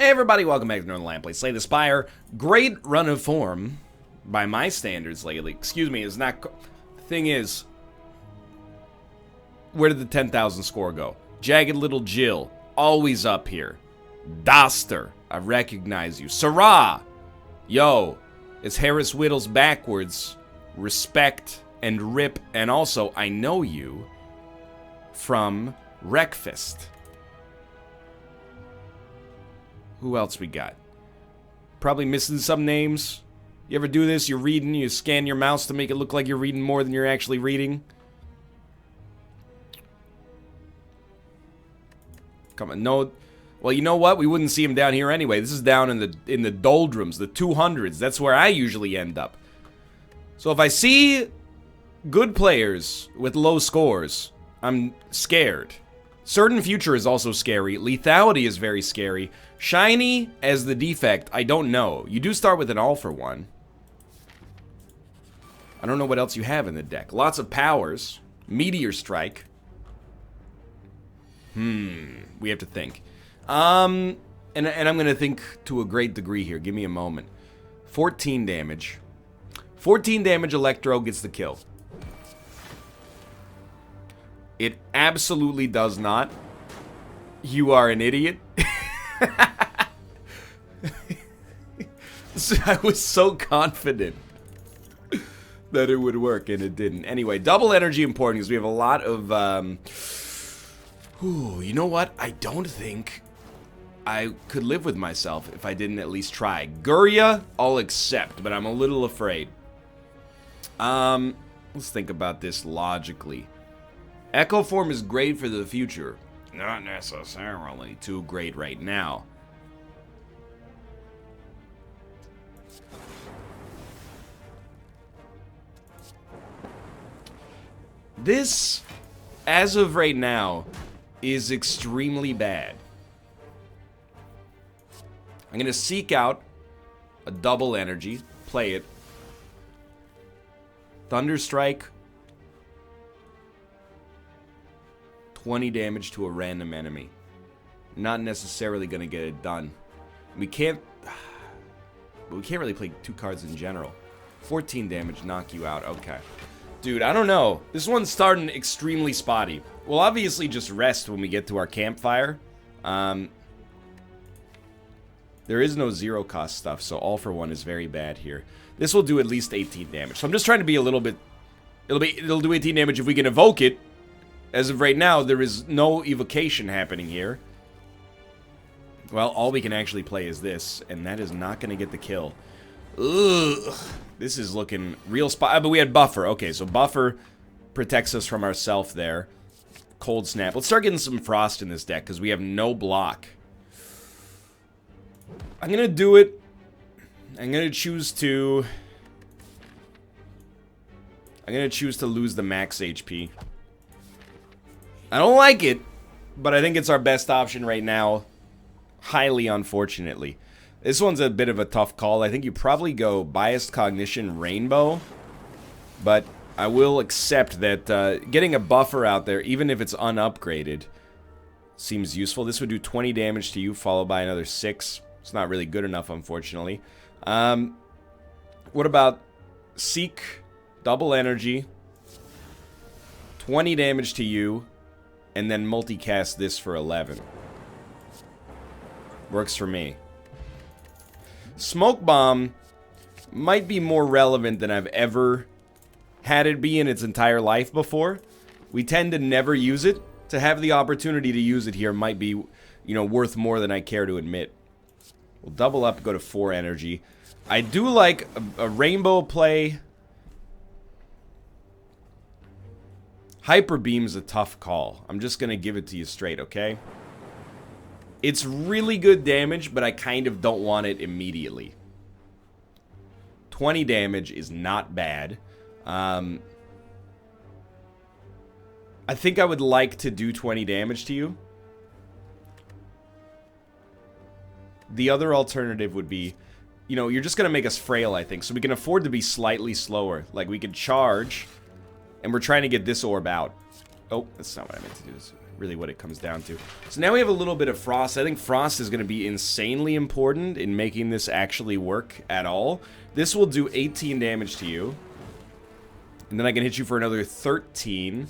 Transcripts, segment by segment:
Hey everybody, welcome back to Northernlion. Play Slay the Spire. Great run of form by my standards lately. Excuse me, it's not... Thing is, where did the 10,000 score go? Jagged Little Jill, always up here. Doster, I recognize you. Sarah, yo, it's Harris Whittles backwards. Respect and rip, and also I know you from Wreckfest. Who else we got? Probably missing some names. You ever do this? You're reading, you scan your mouse to make it look like you're reading more than you're actually reading. Come on, no. Well, you know what? We wouldn't see him down here anyway. This is down in the doldrums, the 200s. That's where I usually end up. So if I see good players with low scores, I'm scared. Certain Future is also scary. Lethality is very scary. Shiny as the defect, I don't know. You do start with an all for one. I don't know what else you have in the deck. Lots of powers. Meteor Strike. We have to think. And I'm going to think to a great degree here. Give me a moment. 14 damage. 14 damage Electro gets the kill. It absolutely does not. You are an idiot. I was so confident that it would work, and it didn't. Anyway, double energy important because we have a lot of... you know what? I don't think I could live with myself if I didn't at least try. Guria, I'll accept, but I'm a little afraid. Let's think about this logically. Echo Form is great for the future. Not necessarily too great right now. This, as of right now, is extremely bad. I'm going to seek out a double energy, play it. Thunderstrike. 20 damage to a random enemy. Not necessarily going to get it done. We can't really play two cards in general. 14 damage, knock you out. Okay. Dude, I don't know. This one's starting extremely spotty. We'll obviously just rest when we get to our Campfire. There is no zero cost stuff, so all for one is very bad here. This will do at least 18 damage. So I'm just trying to be a little bit... It'll do 18 damage if we can evoke it. As of right now, there is no evocation happening here. Well, all we can actually play is this, and that is not going to get the kill. Ugh. This is looking real spot. But we had Buffer. Okay, so Buffer protects us from ourself there. Cold Snap. Let's start getting some Frost in this deck, because we have no block. I'm going to do it. I'm going to choose to... lose the max HP. I don't like it, but I think it's our best option right now. Highly unfortunately. This one's a bit of a tough call. I think you probably go Biased Cognition Rainbow. But I will accept that getting a buffer out there, even if it's unupgraded, seems useful. This would do 20 damage to you, followed by another 6. It's not really good enough, unfortunately. What about Seek, double energy, 20 damage to you, and then multicast this for 11. Works for me. Smoke Bomb might be more relevant than I've ever had it be in its entire life before. We tend to never use it. To have the opportunity to use it here might be, you know, worth more than I care to admit. We'll double up, go to 4 energy. I do like a rainbow play. Hyper Beam is a tough call. I'm just going to give it to you straight, okay? It's really good damage, but I kind of don't want it immediately. 20 damage is not bad. I think I would like to do 20 damage to you. The other alternative would be, you know, you're just going to make us frail, I think. So we can afford to be slightly slower. Like, we could charge, and we're trying to get this orb out. Oh, that's not what I meant to do. This is really what it comes down to. So now we have a little bit of Frost. I think Frost is going to be insanely important in making this actually work at all. This will do 18 damage to you. And then I can hit you for another 13.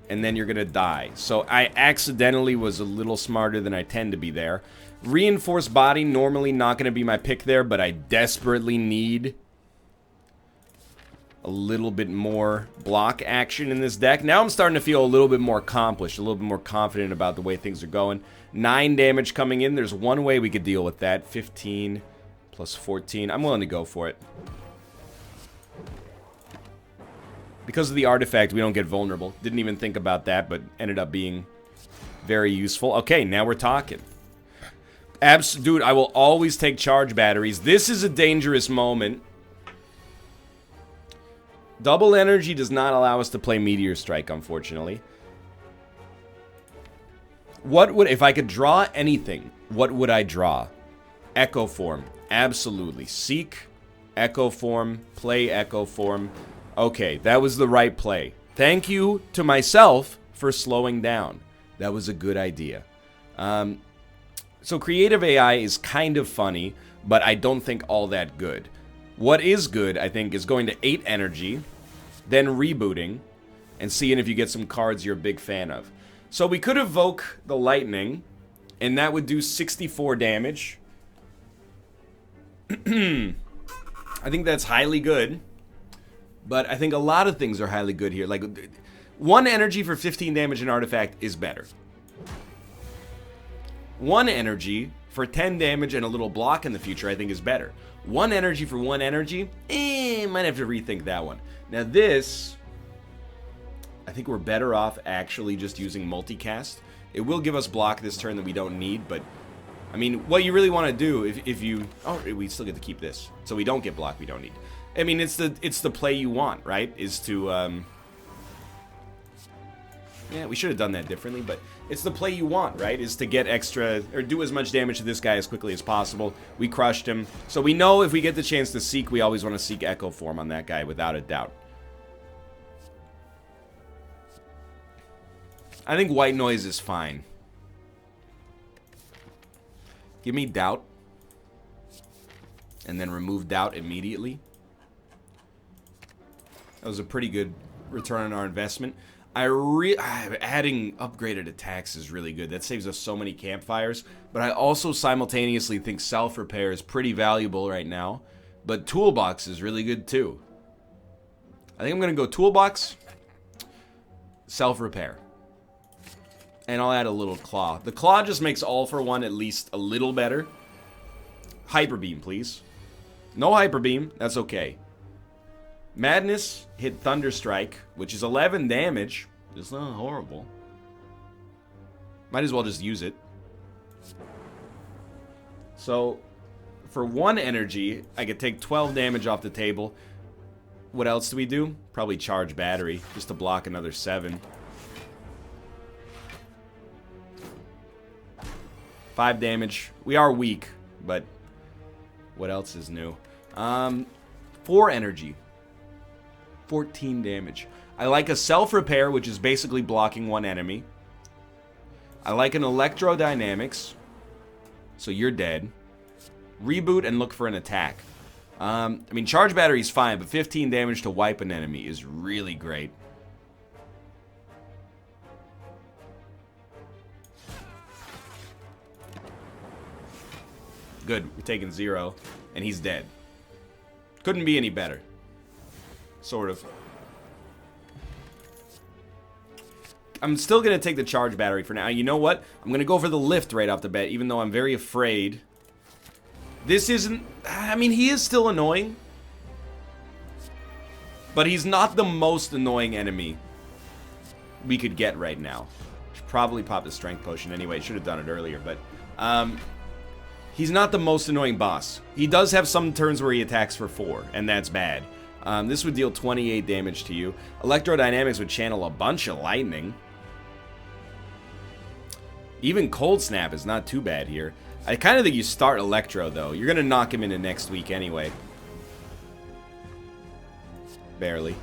And then you're going to die. So I accidentally was a little smarter than I tend to be there. Reinforced body, normally not going to be my pick there, but I desperately need a little bit more block action in this deck. Now I'm starting to feel a little bit more accomplished, a little bit more confident about the way things are going. 9 damage coming in. There's one way we could deal with that. 15 plus 14. I'm willing to go for it. Because of the artifact, we don't get vulnerable. Didn't even think about that, but ended up being very useful. Okay, now we're talking. Dude, I will always take charge batteries. This is a dangerous moment. Double energy does not allow us to play Meteor Strike, unfortunately. What would, if I could draw anything, what would I draw? Echo Form, absolutely. Seek, Echo Form, play Echo Form. Okay, that was the right play. Thank you to myself for slowing down. That was a good idea. So creative AI is kind of funny, but I don't think all that good. What is good, I think, is going to 8 energy, then rebooting, and seeing if you get some cards you're a big fan of. So we could evoke the lightning, and that would do 64 damage. I think that's highly good. But I think a lot of things are highly good here. Like, 1 energy for 15 damage in Artifact is better. 1 energy for 10 damage and a little block in the future, I think, is better. 1 energy for 1 energy, might have to rethink that one. Now this, I think we're better off actually just using multicast. It will give us block this turn that we don't need, but I mean, what you really want to do if you... Oh, we still get to keep this. So we don't get block we don't need. I mean, it's the play you want, right? Is to, yeah, we should have done that differently, but it's the play you want, right? Is to get extra, or do as much damage to this guy as quickly as possible. We crushed him. So we know if we get the chance to Seek, we always want to Seek Echo Form on that guy, without a doubt. I think White Noise is fine. Give me Doubt. And then remove Doubt immediately. That was a pretty good return on our investment. Adding upgraded attacks is really good. That saves us so many campfires. But I also simultaneously think self-repair is pretty valuable right now. But toolbox is really good too. I think I'm going to go toolbox, self-repair. And I'll add a little claw. The claw just makes all for one at least a little better. Hyper beam, please. No hyper beam. That's okay. Madness hit Thunderstrike, which is 11 damage. It's not horrible. Might as well just use it. So, for 1 energy, I could take 12 damage off the table. What else do we do? Probably charge battery, just to block another 7. 5 damage. We are weak, but what else is new? 4 energy. 14 damage. I like a self-repair, which is basically blocking 1 enemy. I like an electrodynamics, so you're dead. Reboot and look for an attack. I mean, charge battery is fine, but 15 damage to wipe an enemy is really great. Good, we're taking 0, and he's dead. Couldn't be any better. Sort of. I'm still going to take the charge battery for now. You know what? I'm going to go for the lift right off the bat, even though I'm very afraid. This isn't... I mean, he is still annoying. But he's not the most annoying enemy we could get right now. Should probably pop the strength potion anyway. Should have done it earlier, but... he's not the most annoying boss. He does have some turns where he attacks for 4, and that's bad. This would deal 28 damage to you. Electrodynamics would channel a bunch of lightning. Even Cold Snap is not too bad here. I kind of think you start Electro, though. You're going to knock him into next week anyway. Barely.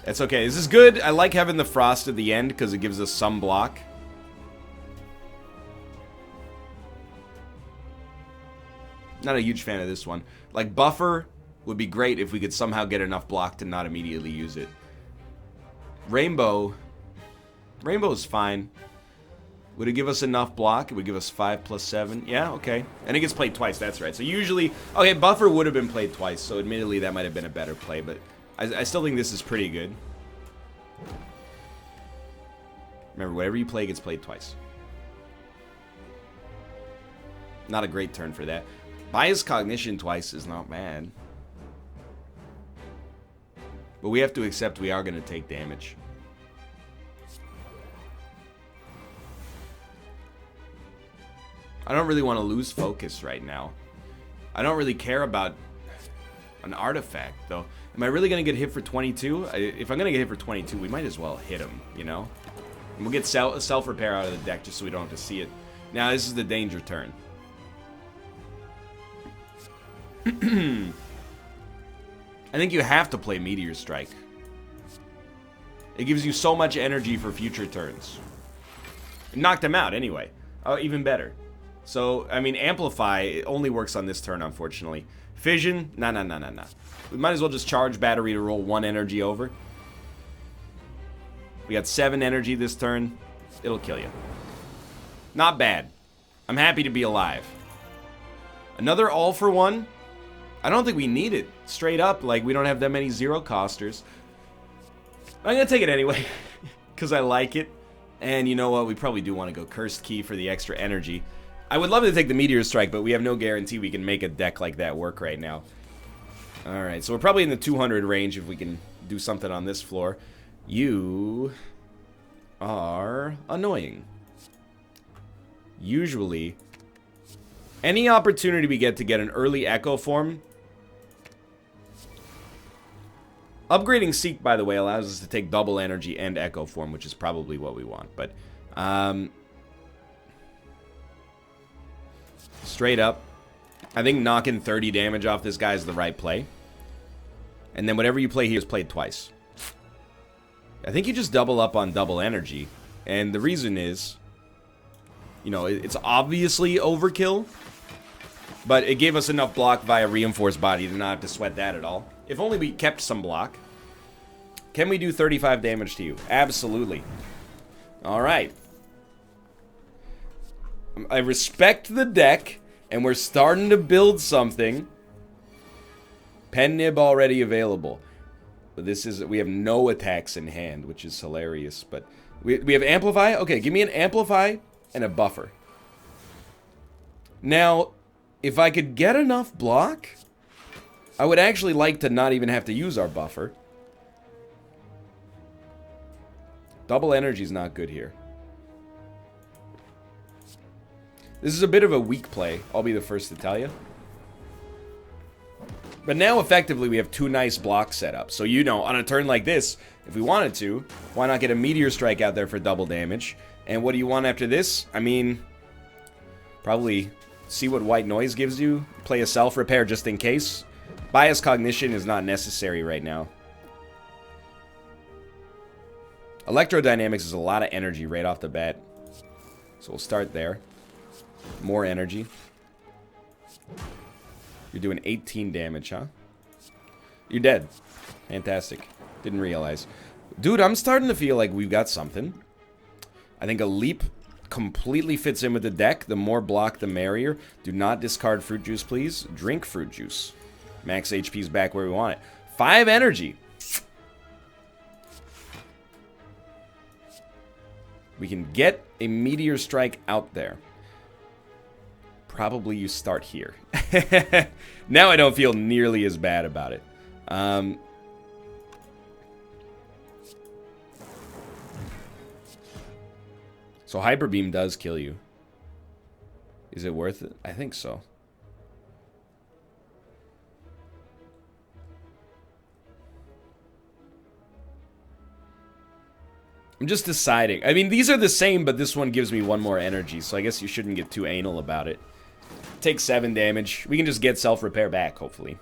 That's okay. This is good. I like having the frost at the end because it gives us some block. Not a huge fan of this one. Like, buffer would be great if we could somehow get enough block to not immediately use it. Rainbow. Rainbow's fine. Would it give us enough block? It would give us 5 plus 7. Yeah, okay. And it gets played twice, that's right. So usually... Okay, buffer would have been played twice, so admittedly that might have been a better play, but I still think this is pretty good. Remember, whatever you play gets played twice. Not a great turn for that. Bias Cognition twice is not bad. But we have to accept we are going to take damage. I don't really want to lose focus right now. I don't really care about an artifact, though. Am I really going to get hit for 22? If I'm going to get hit for 22, we might as well hit him, you know? And we'll get self-repair out of the deck just so we don't have to see it. Now, this is the danger turn. I think you have to play Meteor Strike. It gives you so much energy for future turns. It knocked him out, anyway. Oh, even better. So, I mean, Amplify, it only works on this turn, unfortunately. Fission, nah. We might as well just charge Battery to roll 1 energy over. We got 7 energy this turn. It'll kill you. Not bad. I'm happy to be alive. Another all-for-one. I don't think we need it. Straight up, like, we don't have that many zero-costers. I'm gonna take it anyway, because I like it. And you know what? We probably do want to go Cursed Key for the extra energy. I would love to take the Meteor Strike, but we have no guarantee we can make a deck like that work right now. Alright, so we're probably in the 200 range if we can do something on this floor. You are annoying. Usually, any opportunity we get to get an early Echo Form... Upgrading Seek, by the way, allows us to take double energy and Echo Form, which is probably what we want. But, straight up, I think knocking 30 damage off this guy is the right play. And then whatever you play here is played twice. I think you just double up on double energy. And the reason is, you know, it's obviously overkill. But it gave us enough block via Reinforced Body to not have to sweat that at all. If only we kept some block. Can we do 35 damage to you? Absolutely. Alright. I respect the deck, and we're starting to build something. Pen Nib already available. But this is, we have no attacks in hand, which is hilarious. But we have Amplify. Okay, give me an Amplify and a Buffer. Now, if I could get enough block, I would actually like to not even have to use our Buffer. Double energy is not good here. This is a bit of a weak play, I'll be the first to tell you. But now, effectively, we have 2 nice blocks set up. So, you know, on a turn like this, if we wanted to, why not get a Meteor Strike out there for double damage? And what do you want after this? I mean, probably see what White Noise gives you. Play a self-repair just in case. Bias Cognition is not necessary right now. Electrodynamics is a lot of energy right off the bat. So we'll start there. More energy. You're doing 18 damage, huh? You're dead. Fantastic. Didn't realize. Dude, I'm starting to feel like we've got something. I think a Leap completely fits in with the deck. The more block, the merrier. Do not discard Fruit Juice, please. Drink Fruit Juice. Max HP's back where we want it. 5 energy. We can get a Meteor Strike out there. Probably you start here. Now I don't feel nearly as bad about it. So Hyper Beam does kill you. Is it worth it? I think so. I'm just deciding. I mean, these are the same, but this one gives me 1 more energy, so I guess you shouldn't get too anal about it. Take 7 damage. We can just get self-repair back, hopefully.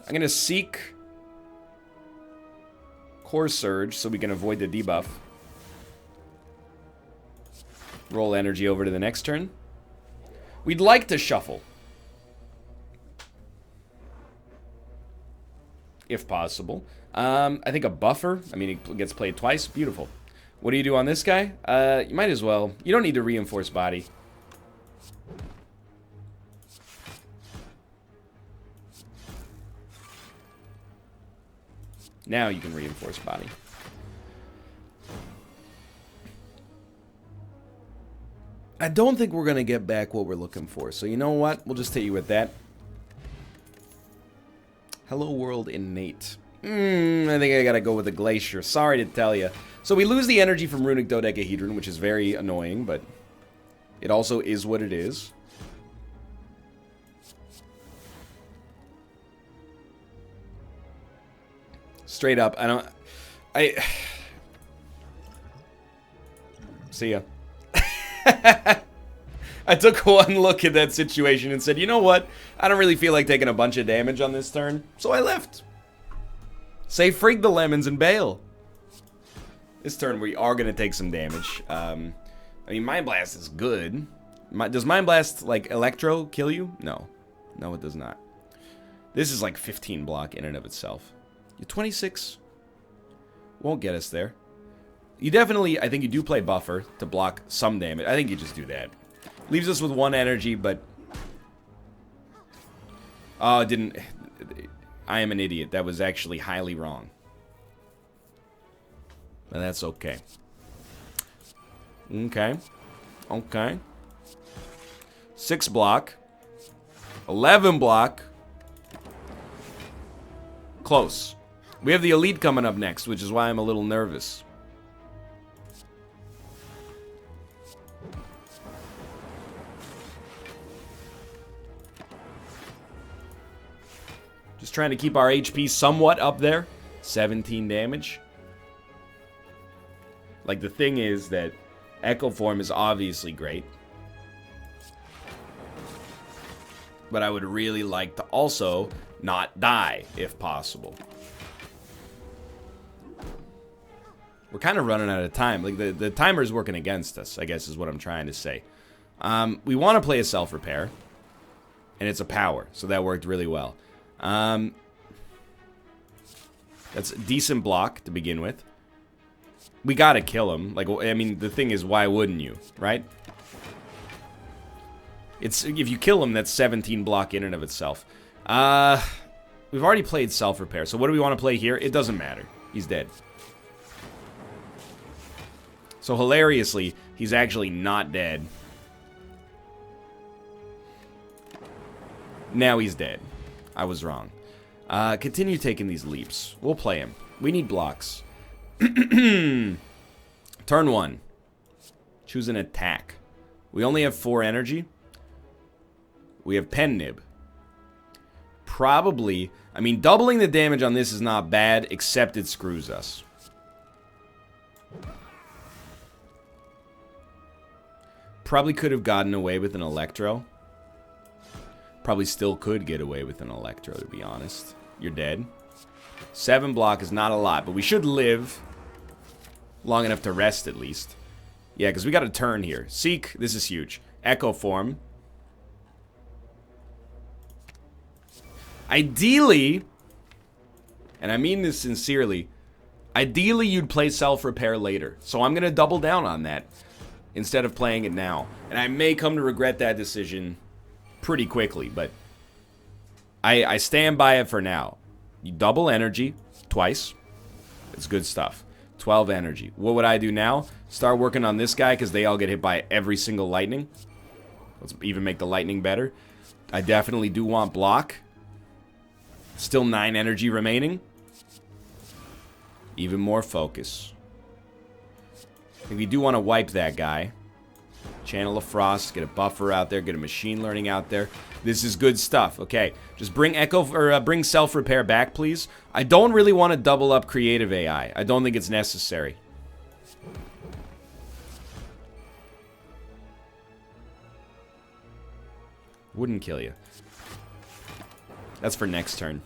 I'm going to seek Core Surge so we can avoid the debuff. Roll energy over to the next turn. We'd like to shuffle. If possible. I think a buffer. I mean, it gets played twice. Beautiful. What do you do on this guy? You might as well. You don't need to reinforce body. Now you can reinforce body. I don't think we're going to get back what we're looking for. So you know what? We'll just hit you with that. Hello World Innate. I think I got to go with a Glacier. Sorry to tell you. So we lose the energy from Runic Dodecahedron, which is very annoying, but it also is what it is. Straight up, See ya. I took one look at that situation and said, you know what? I don't really feel like taking a bunch of damage on this turn, so I left. Say frig the lemons and bail. This turn we are going to take some damage. I mean, Mind Blast is good. Does Mind Blast, like, Electro kill you? No. No, it does not. This is like 15 block in and of itself. You're 26. Won't get us there. You definitely, I think you do play Buffer to block some damage. I think you just do that. Leaves us with 1 energy, but... Oh, it didn't... I am an idiot. That was actually highly wrong. But that's okay. Okay. Okay. 6 block. 11 block. Close. We have the Elite coming up next, which is why I'm a little nervous. Just trying to keep our HP somewhat up there. 17 damage. Like, the thing is that Echo Form is obviously great. But I would really like to also not die, if possible. We're kind of running out of time. Like, the timer is working against us, I guess is what I'm trying to say. We want to play a Self-Repair. And it's a power, so that worked really well. That's a decent block to begin with. We gotta kill him. Like, I mean, the thing is, why wouldn't you, right? It's, if you kill him, that's 17 block in and of itself. We've already played Self-Repair, so what do we want to play here? It doesn't matter. He's dead. So, hilariously, he's actually not dead. Now he's dead. I was wrong. Continue taking these leaps. We'll play him. We need blocks. Turn 1. Choose an attack. We only have 4 energy. We have Pen Nib. Probably, I mean, doubling the damage on this is not bad, except it screws us. Probably could have gotten away with an Electro. Probably still could get away with an Electro, to be honest. You're dead. 7 block is not a lot, but we should live long enough to rest, at least. Yeah, because we got a turn here. Seek, this is huge. Echo Form. Ideally, and I mean this sincerely, ideally you'd play Self-Repair later. So I'm going to double down on that instead of playing it now. And I may come to regret that decision pretty quickly, but I stand by it for now. You double energy twice. It's good stuff. 12 energy. What would I do now? Start working on this guy because they all get hit by every single lightning. Let's even make the lightning better. I definitely do want block. Still 9 energy remaining. Even more focus. I think we do want to wipe that guy. Channel of Frost, get a buffer out there, get a machine learning out there. This is good stuff. Okay, just bring bring Self-Repair back, please. I don't really want to double up creative AI. I don't think it's necessary. Wouldn't kill you. That's for next turn.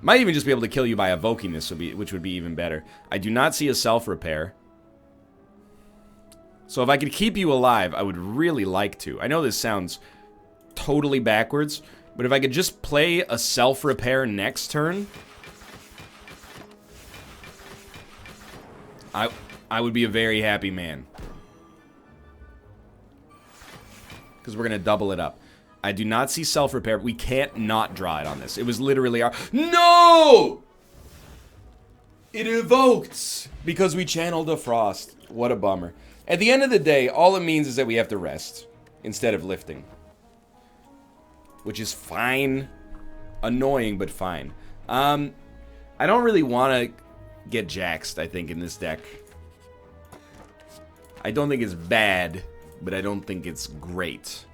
Might even just be able to kill you by evoking this, which would be even better. I do not see a self-repair. So if I could keep you alive, I would really like to. I know this sounds totally backwards, but if I could just play a self-repair next turn, I would be a very happy man. Because we're going to double it up. I do not see self-repair. We can't not draw it on this. It was literally our... No! It evoked because we channeled a frost. What a bummer. At the end of the day, all it means is that we have to rest instead of lifting. Which is fine. Annoying, but fine. I don't really want to get jaxed, I think, in this deck. I don't think it's bad, but I don't think it's great.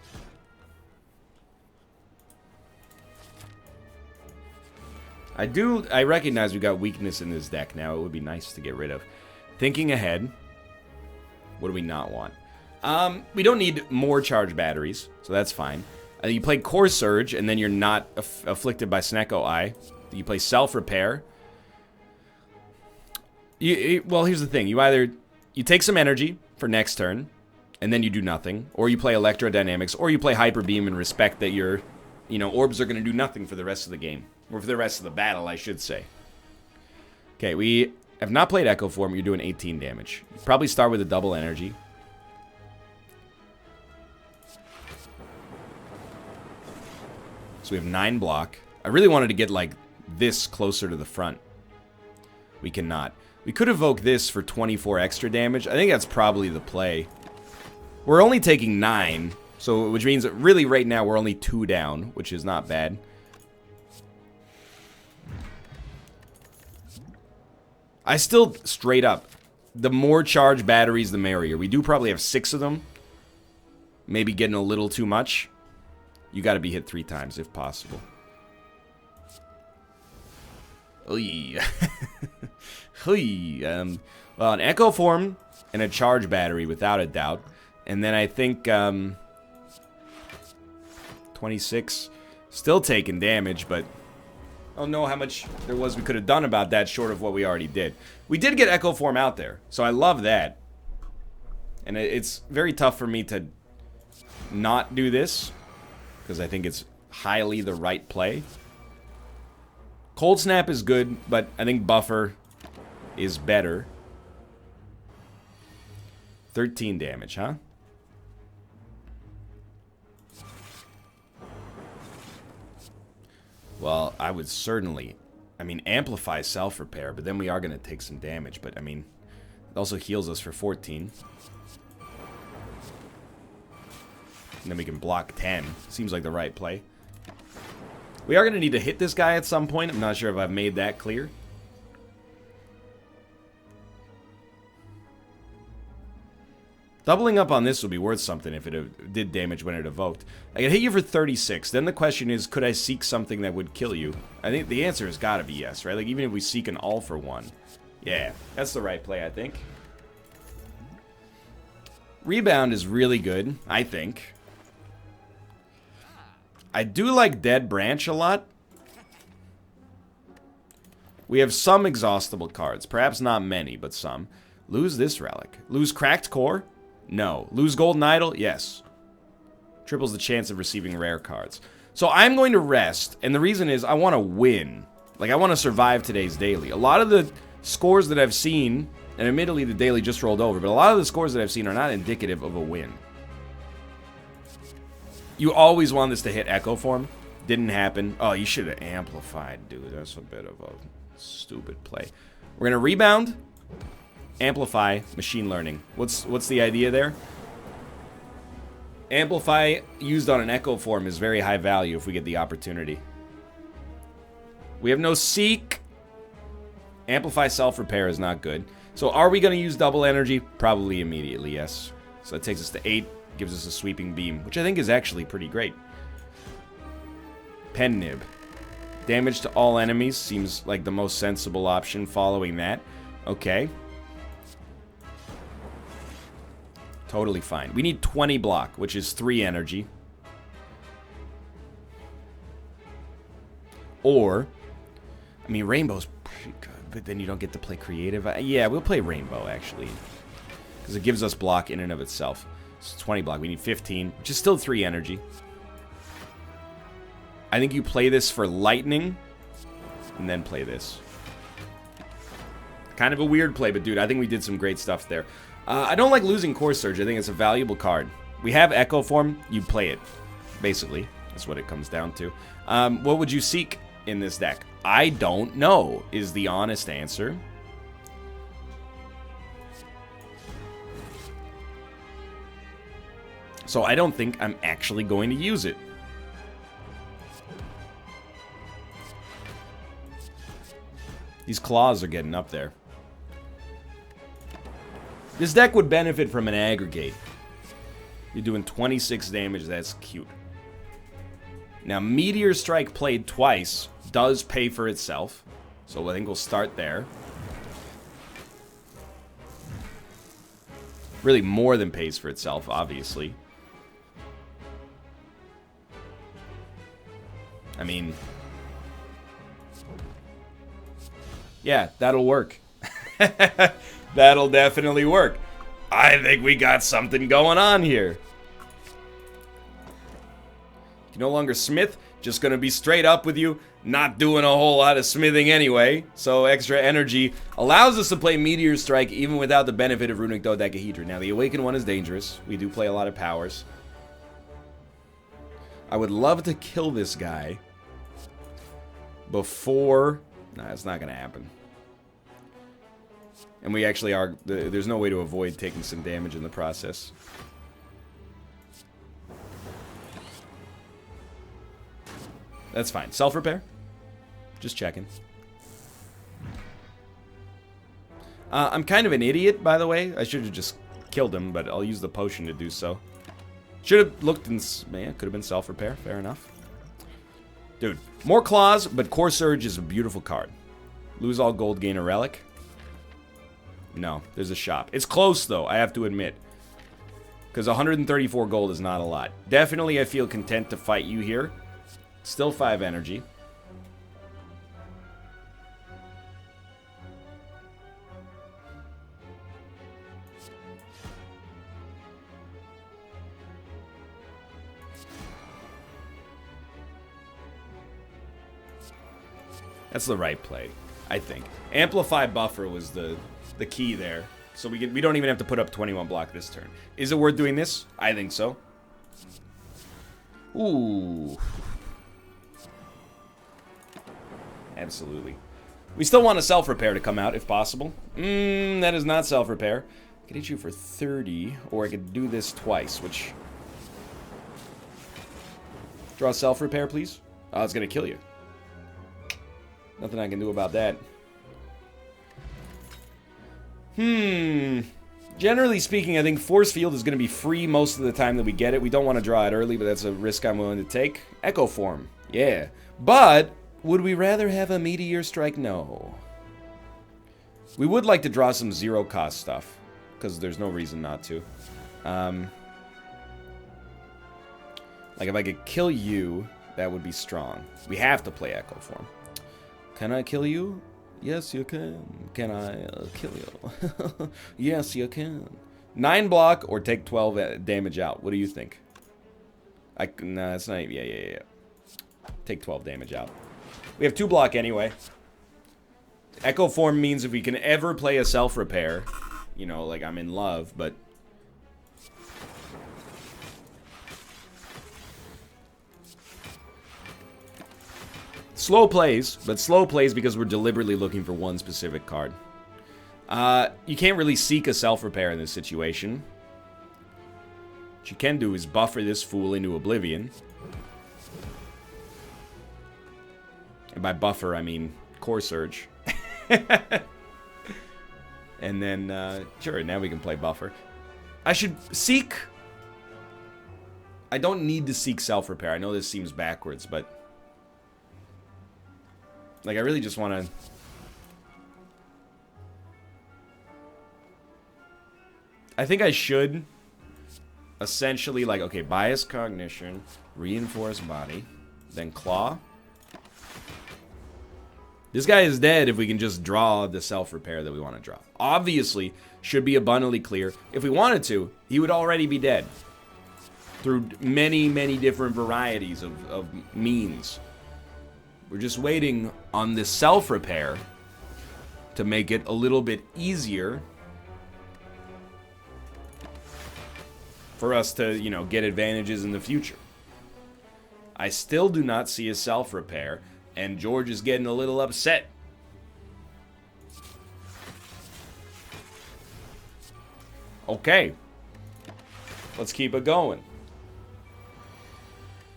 I recognize we got weakness in this deck now. It would be nice to get rid of. Thinking ahead. What do we not want? We don't need more charge batteries, so that's fine. You play Core Surge, and then you're not afflicted by Snecko Eye. You play Self-Repair. Well, here's the thing. You take some energy for next turn, and then you do nothing. Or you play Electrodynamics, or you play Hyper Beam and respect that your, orbs are going to do nothing for the rest of the game. Or for the rest of the battle, I should say. Okay, we have not played Echo Form. You're doing 18 damage. Probably start with a double energy. So we have 9 block. I really wanted to get, like, this closer to the front. We cannot. We could evoke this for 24 extra damage. I think that's probably the play. We're only taking 9, so which means that really right now we're only 2 down, which is not bad. I still, straight up, the more charge batteries, the merrier. We do probably have 6 of them. Maybe getting a little too much. You gotta be hit 3 times, if possible. Oy. Well, an Echo Form and a charge battery, without a doubt. And then I think, 26. Still taking damage, but... I don't know how much there was we could have done about that short of what we already did. We did get Echo Form out there, so I love that. And it's very tough for me to not do this, because I think it's highly the right play. Cold Snap is good, but I think Buffer is better. 13 damage, huh? Well, I would certainly, amplify self-repair, but then we are going to take some damage. But, it also heals us for 14. And then we can block 10. Seems like the right play. We are going to need to hit this guy at some point. I'm not sure if I've made that clear. Doubling up on this would be worth something if it did damage when it evoked. I can hit you for 36. Then the question is, could I seek something that would kill you? I think the answer has got to be yes, right? Like, even if we seek an all for one. Yeah, that's the right play, I think. Rebound is really good, I think. I do like Dead Branch a lot. We have some exhaustible cards. Perhaps not many, but some. Lose this relic. Lose Cracked Core? No. Lose Golden Idol? Yes. Triples the chance of receiving rare cards. So I'm going to rest, and the reason is I want to win. Like, I want to survive today's daily. A lot of the scores that I've seen, and admittedly the daily just rolled over, but a lot of the scores that I've seen are not indicative of a win. You always want this to hit Echo Form. Didn't happen. Oh, you should have amplified, dude. That's a bit of a stupid play. We're going to rebound. Amplify, machine learning. What's the idea there? Amplify used on an Echo Form is very high value if we get the opportunity. We have no Seek. Amplify self-repair is not good. So are we going to use double energy? Probably immediately, yes. So that takes us to 8, gives us a sweeping beam, which I think is actually pretty great. Pen Nib. Damage to all enemies seems like the most sensible option following that. Okay. Totally fine. We need 20 block, which is 3 energy. I mean, Rainbow's pretty good, but then you don't get to play creative. Yeah, we'll play Rainbow, actually. Because it gives us block in and of itself. It's 20 block. We need 15, which is still 3 energy. I think you play this for Lightning, and then play this. Kind of a weird play, but dude, I think we did some great stuff there. I don't like losing Core Surge. I think it's a valuable card. We have Echo Form. You play it, basically. That's what it comes down to. What would you seek in this deck? I don't know, is the honest answer. So I don't think I'm actually going to use it. These claws are getting up there. This deck would benefit from an aggregate. You're doing 26 damage, that's cute. Now, Meteor Strike played twice does pay for itself. So I think we'll start there. Really more than pays for itself, obviously. I mean... yeah, that'll work. That'll definitely work. I think we got something going on here. You're no longer smith, just gonna be straight up with you, not doing a whole lot of smithing anyway. So extra energy allows us to play Meteor Strike even without the benefit of Runic Dodecahedron. Now the Awakened one is dangerous. We do play a lot of powers. I would love to kill this guy before... nah, it's not gonna happen. And we actually are... there's no way to avoid taking some damage in the process. That's fine. Self-repair? Just checking. I'm kind of an idiot, by the way. I should have just killed him, but I'll use the potion to do so. Should have looked and... man, could have been self-repair. Fair enough. Dude, more claws, but Core Surge is a beautiful card. Lose all gold, gain a relic. No, there's a shop. It's close, though, I have to admit. Because 134 gold is not a lot. Definitely, I feel content to fight you here. Still 5 energy. That's the right play, I think. Amplify Buffer was the key there. So we don't even have to put up 21 block this turn. Is it worth doing this? I think so. Ooh. Absolutely. We still want a self-repair to come out, if possible. That is not self-repair. I could hit you for 30, or I could do this twice, which... draw self-repair, please. Oh, it's gonna kill you. Nothing I can do about that. Generally speaking, I think Force Field is going to be free most of the time that we get it. We don't want to draw it early, but that's a risk I'm willing to take. Echo Form. Yeah. But, would we rather have a Meteor Strike? No. We would like to draw some zero-cost stuff, because there's no reason not to. Like, if I could kill you, that would be strong. We have to play Echo Form. Can I kill you? Yes, you can. Can I kill you? Yes, you can. 9 block or take 12 damage out. What do you think? No, that's not even... yeah. Take 12 damage out. We have 2 block anyway. Echo Form means if we can ever play a self-repair, you know, like I'm in love, but... slow plays, but slow plays because we're deliberately looking for one specific card. You can't really seek a self-repair in this situation. What you can do is buffer this fool into oblivion. And by buffer, I mean Core Surge. And then, sure, now we can play buffer. I should seek... I don't need to seek self-repair. I know this seems backwards, but... like, I really just want to... I think I should essentially, like, okay, Bias Cognition, Reinforce Body, then Claw. This guy is dead if we can just draw the self-repair that we want to draw. Obviously, should be abundantly clear. If we wanted to, he would already be dead. Through many, many different varieties of means. We're just waiting on the self-repair to make it a little bit easier for us to, you know, get advantages in the future. I still do not see a self-repair, and George is getting a little upset. Okay. Let's keep it going.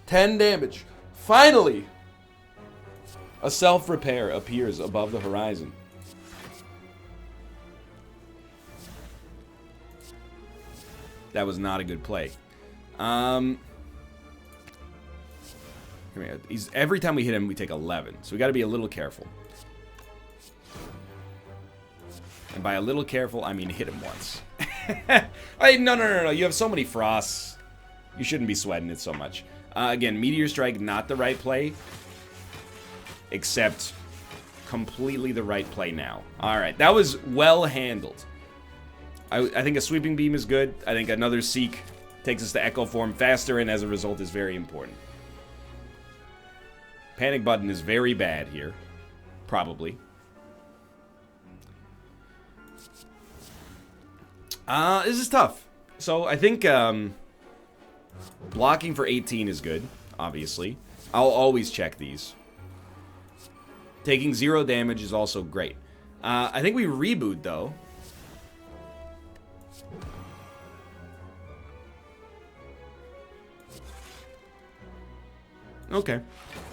10 damage. Finally! A self-repair appears above the horizon. That was not a good play. Every time we hit him, we take 11. So we got to be a little careful. And by a little careful, I mean hit him once. No. You have so many frosts. You shouldn't be sweating it so much. Again, Meteor Strike, not the right play. Except completely the right play now. Alright, that was well handled. I think a Sweeping Beam is good. I think another Seek takes us to Echo Form faster, and as a result is very important. Panic Button is very bad here. Probably. This is tough. So I think blocking for 18 is good, obviously. I'll always check these. Taking 0 damage is also great. I think we reboot, though. Okay.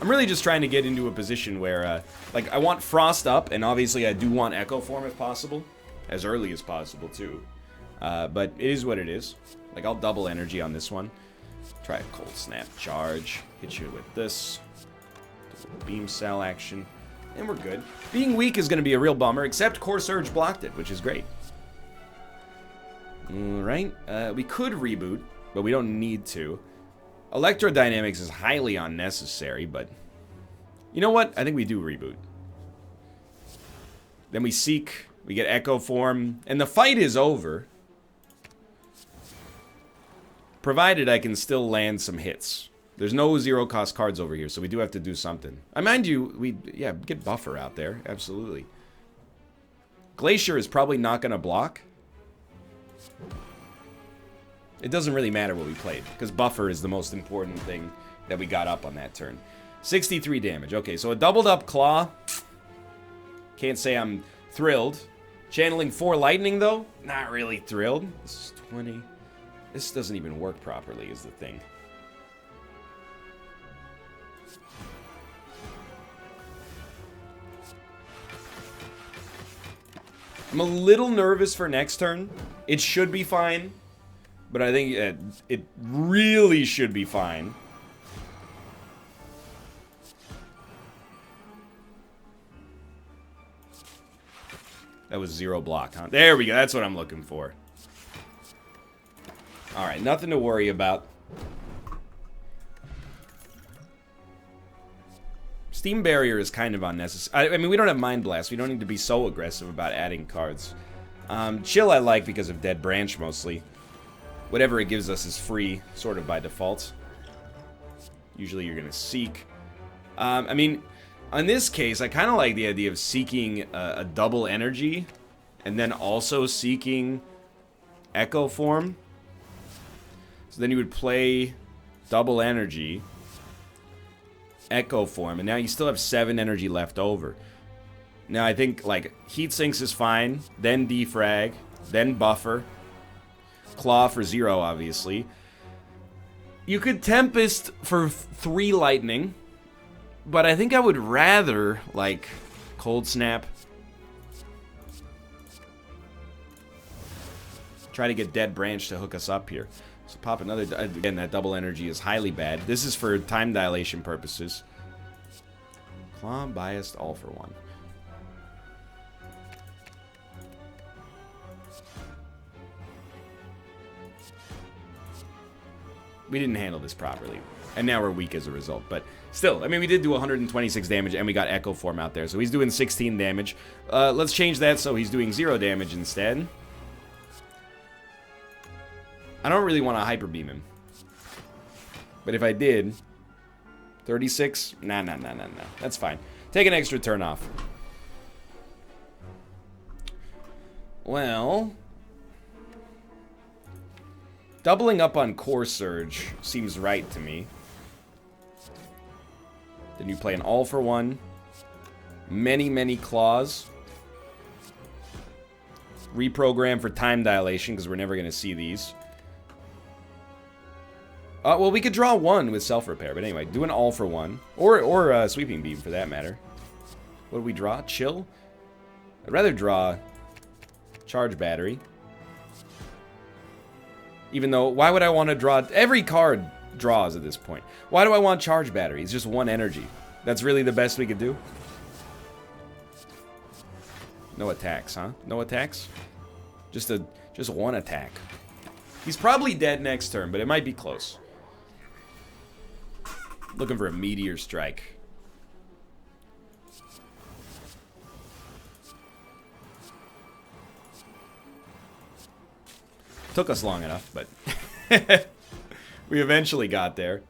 I'm really just trying to get into a position where, like, I want Frost up, and obviously I do want Echo Form if possible. As early as possible, too. But it is what it is. Like, I'll double energy on this one. Try a Cold Snap charge. Hit you with this. Beam Cell action. And we're good. Being weak is going to be a real bummer, except Core Surge blocked it, which is great. Alright. We could reboot, but we don't need to. Electrodynamics is highly unnecessary, but... You know what? I think we do reboot. Then we Seek, we get Echo Form, and the fight is over. Provided I can still land some hits. There's no zero-cost cards over here, so we do have to do something. I mind you, yeah, get Buffer out there. Absolutely. Glacier is probably not going to block. It doesn't really matter what we played, because Buffer is the most important thing that we got up on that turn. 63 damage. Okay, so a doubled up Claw. Can't say I'm thrilled. Channeling 4 Lightning, though? Not really thrilled. This is 20. This doesn't even work properly, is the thing. I'm a little nervous for next turn. It should be fine. But I think it really should be fine. That was 0 block, huh? There we go. That's what I'm looking for. Alright, nothing to worry about. Steam Barrier is kind of unnecessary. I mean, we don't have Mind Blast. We don't need to be so aggressive about adding cards. Chill I like because of Dead Branch, mostly. Whatever it gives us is free, sort of by default. Usually you're going to Seek. I mean, in this case, I kind of like the idea of seeking a double energy, and then also seeking Echo Form. So then you would play double energy, Echo Form, and now you still have 7 energy left over. Now I think, like, Heat Sinks is fine, then Defrag, then Buffer. Claw for 0, obviously. You could Tempest for 3 Lightning, but I think I would rather, like, Cold Snap. Try to get Dead Branch to hook us up here. So pop another... Again, that double energy is highly bad. This is for time dilation purposes. Claw, Biased, all for 1. We didn't handle this properly. And now we're weak as a result. But still, I mean, we did do 126 damage, and we got Echo Form out there. So he's doing 16 damage. Let's change that so he's doing 0 damage instead. I don't really want to Hyper Beam him. But if I did... 36? Nah. That's fine. Take an extra turn off. Well... doubling up on Core Surge seems right to me. Then you play an All for One. Many Claws. Reprogram for Time Dilation, because we're never going to see these. Well, we could draw 1 with Self-Repair, but anyway, do an All for One. Or Sweeping Beam, for that matter. What do we draw? Chill? I'd rather draw Charge Battery. Even though, why would I want to draw... every card draws at this point. Why do I want Charge Battery? It's just 1 energy. That's really the best we could do? No attacks, huh? No attacks? Just 1 attack. He's probably dead next turn, but it might be close. Looking for a Meteor Strike. Took us long enough, but we eventually got there.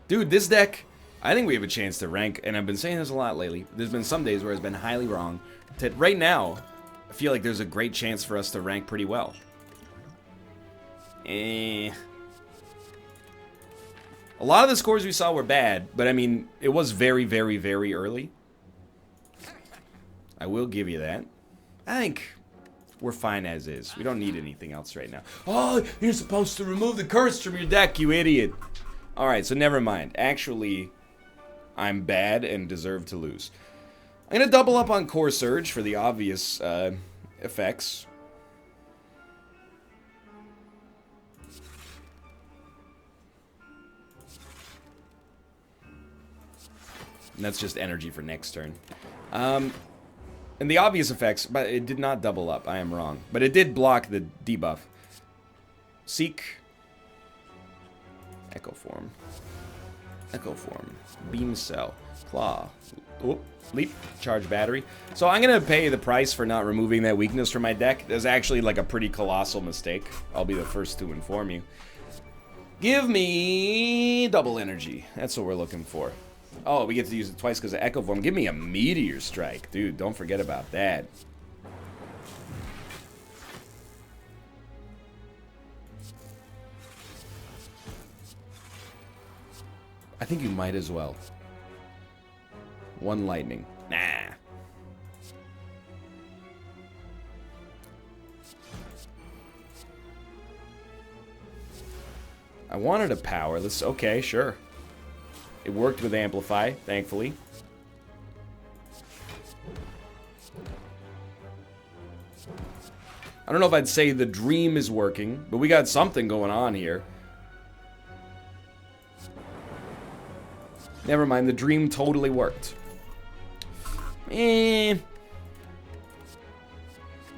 Dude, this deck, I think we have a chance to rank, and I've been saying this a lot lately. There's been some days where it's been highly wrong. Right now, I feel like there's a great chance for us to rank pretty well. A lot of the scores we saw were bad, but I mean, it was very early. I will give you that. I think we're fine as is. We don't need anything else right now. Oh, you're supposed to remove the curse from your deck, you idiot. Alright, so never mind. Actually, I'm bad and deserve to lose. I'm going to double up on Core Surge for the obvious effects. And that's just energy for next turn. And the obvious effects, but it did not double up. I am wrong. But it did block the debuff. Seek. Echo Form. Echo Form. Beam Cell. Claw. Oop. Leap. Charge Battery. So I'm going to pay the price for not removing that weakness from my deck. That's actually like a pretty colossal mistake. I'll be the first to inform you. Give me double energy. That's what we're looking for. Oh, we get to use it twice because of Echo Form. Give me a Meteor Strike. Dude, don't forget about that. I think you might as well. 1 lightning. Nah. I wanted a power. Let's... okay, sure. It worked with Amplify, thankfully. I don't know if I'd say the dream is working, but we got something going on here. Never mind, the dream totally worked. We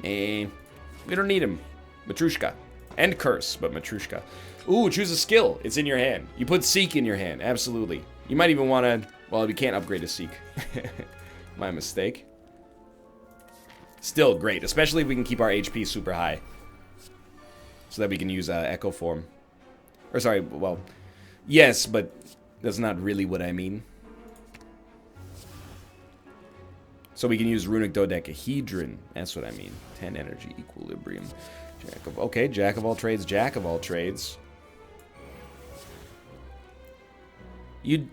don't need him. Matrushka. And Curse, but Matrushka. Ooh, choose a skill. It's in your hand. You put Seek in your hand, absolutely. You might even want to... well, we can't upgrade to Seek. My mistake. Still great, especially if we can keep our HP super high. So that we can use Echo Form. Or sorry, well... yes, but that's not really what I mean. So we can use Runic Dodecahedron. That's what I mean. 10 energy, Equilibrium. Okay, Jack of all trades, Jack of all trades. You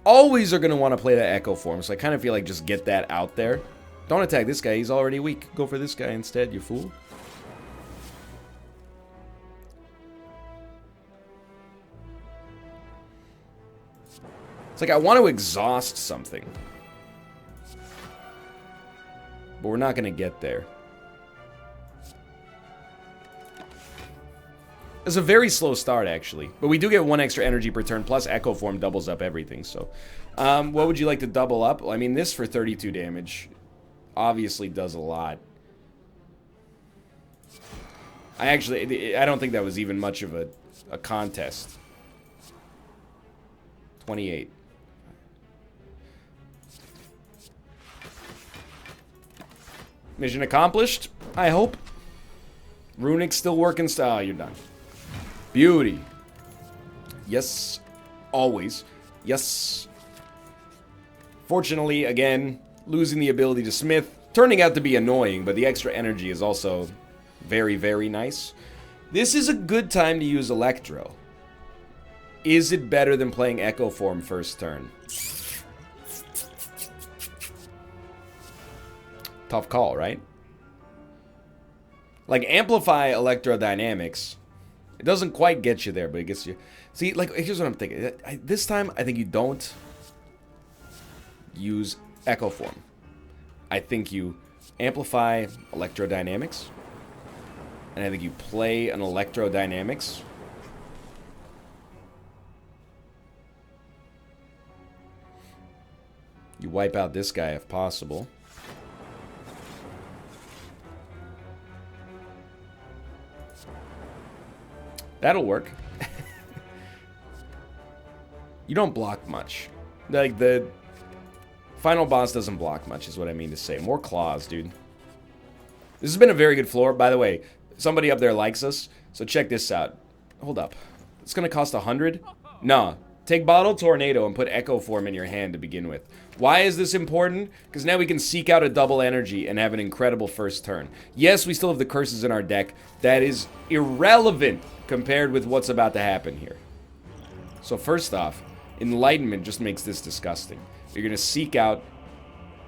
always are going to want to play that Echo Form, so I kind of feel like just get that out there. Don't attack this guy, he's already weak. Go for this guy instead, you fool. It's like I want to exhaust something. But we're not going to get there. It's a very slow start, actually. But we do get 1 extra energy per turn, plus Echo Form doubles up everything, so... what would you like to double up? Well, I mean, this for 32 damage obviously does a lot. I don't think that was even much of a contest. 28. Mission accomplished, I hope. Runic's still working. Oh, you're done. Beauty. Yes. Always. Yes. Fortunately, again, losing the ability to smith. Turning out to be annoying, but the extra energy is also very, very nice. This is a good time to use Electro. Is it better than playing Echo Form first turn? Tough call, right? Like, Amplify Electrodynamics, it doesn't quite get you there, but it gets you... See, like, here's what I'm thinking. This time, I think you don't use Echo Form. I think you amplify Electrodynamics, and I think you play an Electrodynamics. You wipe out this guy if possible. That'll work. You don't block much. Like, the final boss doesn't block much, is what I mean to say. More claws, dude. This has been a very good floor. By the way, somebody up there likes us, so check this out. Hold up. It's gonna cost 100? No. Take Bottle Tornado and put Echo Form in your hand to begin with. Why is this important? Because now we can seek out a double energy and have an incredible first turn. Yes, we still have the curses in our deck. That is irrelevant compared with what's about to happen here. So first off, Enlightenment just makes this disgusting. You're going to seek out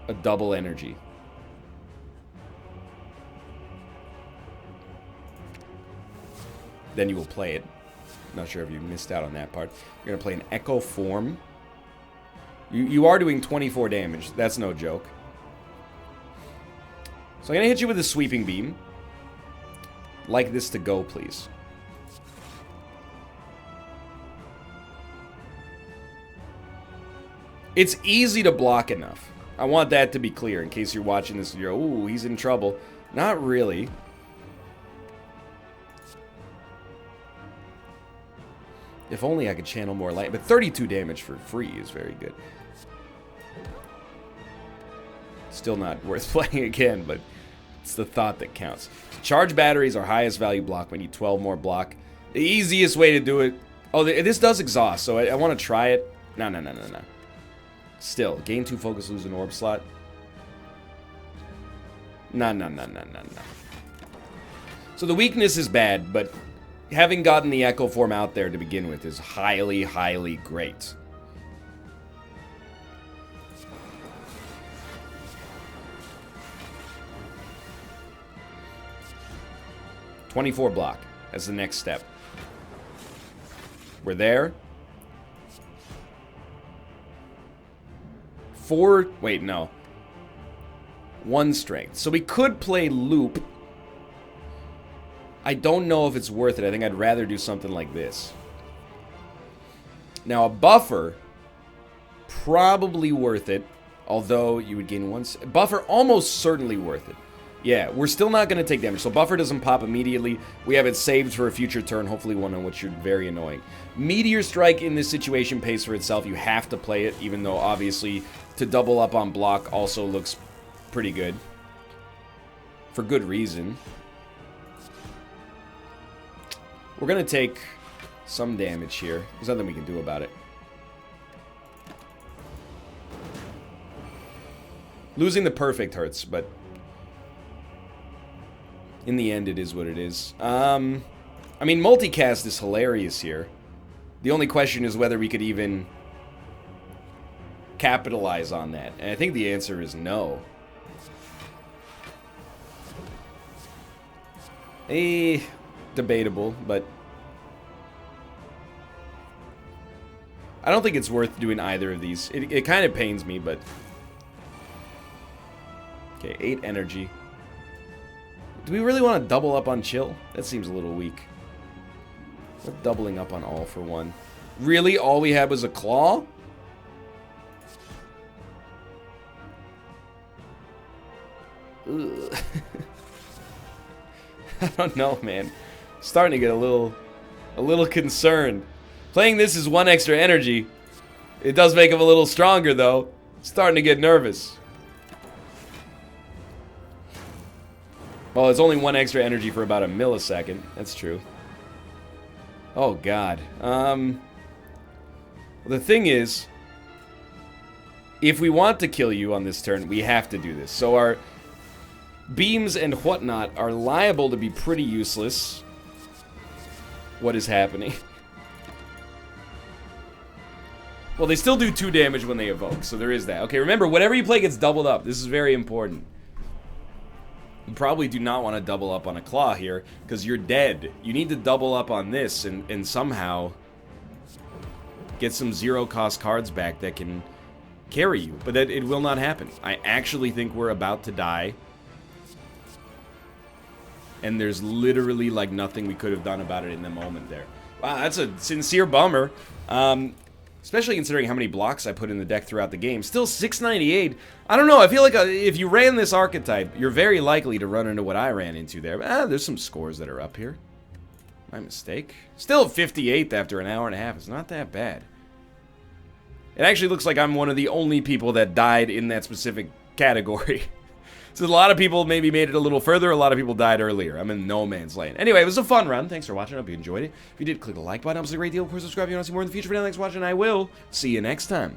a double energy. Then you will play it. Not sure if you missed out on that part. You're going to play an Echo Form. You are doing 24 damage. That's no joke. So I'm going to hit you with a Sweeping Beam. Like this to go, please. It's easy to block enough. I want that to be clear in case you're watching this and you're, ooh, he's in trouble. Not really. If only I could channel more light. But 32 damage for free is very good. Still not worth playing again, but it's the thought that counts. Charge batteries are highest value block. We need 12 more block. The easiest way to do it... Oh, this does exhaust, so I want to try it. No. Still, gain 2 focus, lose an orb slot. No. So the weakness is bad, but having gotten the Echo Form out there to begin with is highly, highly great. $24 block. That's the next step. We're there. 4... Wait, no. 1 strength. So we could play Loop. I don't know if it's worth it. I think I'd rather do something like this. Now, a Buffer... probably worth it. Although, you would gain 1... Buffer, almost certainly worth it. Yeah, we're still not going to take damage. So Buffer doesn't pop immediately. We have it saved for a future turn, hopefully one on which you're very annoying. Meteor Strike in this situation pays for itself. You have to play it, even though obviously to double up on block also looks pretty good. For good reason. We're going to take some damage here. There's nothing we can do about it. Losing the perfect hurts, but... in the end, it is what it is. I mean, multicast is hilarious here. The only question is whether we could even capitalize on that. And I think the answer is no. Debatable, but... I don't think it's worth doing either of these. It kind of pains me, but... Okay, 8 energy. Do we really want to double up on chill? That seems a little weak. What doubling up on all for 1? Really? All we had was a claw? Ugh. I don't know, man. Starting to get a little concerned. Playing this is 1 extra energy. It does make him a little stronger, though. Starting to get nervous. Well, it's only 1 extra energy for about a millisecond. That's true. Oh, God. The thing is, if we want to kill you on this turn, we have to do this. So our beams and whatnot are liable to be pretty useless. What is happening? Well, they still do 2 damage when they evoke, so there is that. Okay, remember, whatever you play gets doubled up. This is very important. You probably do not want to double up on a claw here, because you're dead. You need to double up on this and somehow get some 0-cost cards back that can carry you. But that it will not happen. I actually think we're about to die. And there's literally, like, nothing we could have done about it in the moment there. Wow, that's a sincere bummer. Especially considering how many blocks I put in the deck throughout the game. Still 698. I don't know, I feel like if you ran this archetype, you're very likely to run into what I ran into there. There's some scores that are up here. My mistake. Still 58th after an hour and a half. It's not that bad. It actually looks like I'm one of the only people that died in that specific category. So a lot of people maybe made it a little further, a lot of people died earlier. I'm in no man's land. Anyway, it was a fun run. Thanks for watching. I hope you enjoyed it. If you did, click the like button. It was a great deal. Of course, subscribe if you want to see more in the future. But thanks for watching. I will see you next time.